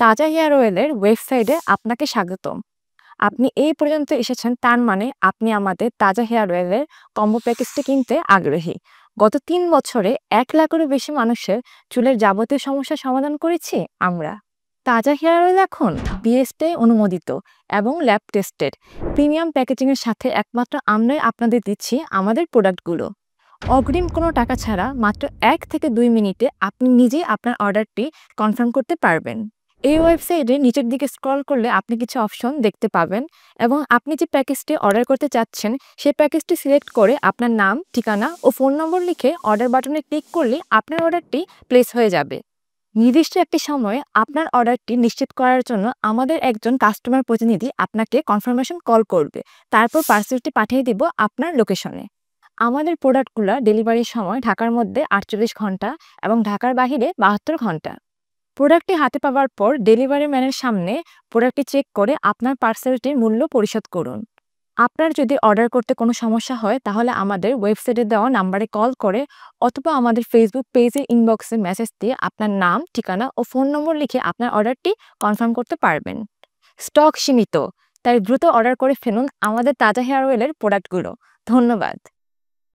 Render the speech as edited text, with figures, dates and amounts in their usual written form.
তাজা হেয়ার অয়েলের ওয়েবসাইটে আপনাকে স্বাগতম। আপনি এই পর্যন্ত এসেছেন, তার মানে আপনি আমাদের তাজা হেয়ার অয়েলের কম্বো প্যাকেজটি কিনতে আগ্রহী। গত ৩ বছরে ১ লাখেরও বেশি মানুষের চুলের যাবতীয় সমস্যার সমাধান করেছি আমরা। তাজা হেয়ার অয়েল এখন বিএসটিআই অনুমোদিত এবং ল্যাব টেস্টেড প্রিমিয়াম প্যাকেজিংয়ের সাথে একমাত্র আমরাই আপনাদের দিচ্ছি আমাদের প্রোডাক্টগুলো। অগ্রিম কোনো টাকা ছাড়া মাত্র ১ থেকে ২ মিনিটে আপনি নিজেই আপনার অর্ডারটি কনফার্ম করতে পারবেন। এই ওয়েবসাইটে নিচের দিকে স্ক্রল করলে আপনি কিছু অপশন দেখতে পাবেন এবং আপনি যে প্যাকেজটি অর্ডার করতে চাচ্ছেন সেই প্যাকেজটি সিলেক্ট করে আপনার নাম, ঠিকানা ও ফোন নম্বর লিখে অর্ডার বাটনে ক্লিক করলে আপনার অর্ডারটি প্লেস হয়ে যাবে। নির্দিষ্ট একটি সময়ে আপনার অর্ডারটি নিশ্চিত করার জন্য আমাদের একজন কাস্টমার প্রতিনিধি আপনাকে কনফার্মেশন কল করবে। তারপর পার্সেলটি পাঠিয়ে দিব আপনার লোকেশনে। আমাদের প্রোডাক্টগুলো ডেলিভারির সময় ঢাকার মধ্যে ৪৮ ঘন্টা এবং ঢাকার বাহিরে ৭২ ঘন্টা। প্রোডাক্টটি হাতে পাওয়ার পর ডেলিভারি ম্যানের সামনে প্রোডাক্টটি চেক করে আপনার পার্সেলটির মূল্য পরিশোধ করুন। আপনার যদি অর্ডার করতে কোনো সমস্যা হয় তাহলে আমাদের ওয়েবসাইটে দেওয়া নাম্বারে কল করে অথবা আমাদের ফেসবুক পেজের ইনবক্সে মেসেজ দিয়ে আপনার নাম, ঠিকানা ও ফোন নম্বর লিখে আপনার অর্ডারটি কনফার্ম করতে পারবেন। স্টক সীমিত, তাই দ্রুত অর্ডার করে ফেলুন আমাদের তাজা হেয়ার অয়েলের প্রোডাক্টগুলো। ধন্যবাদ।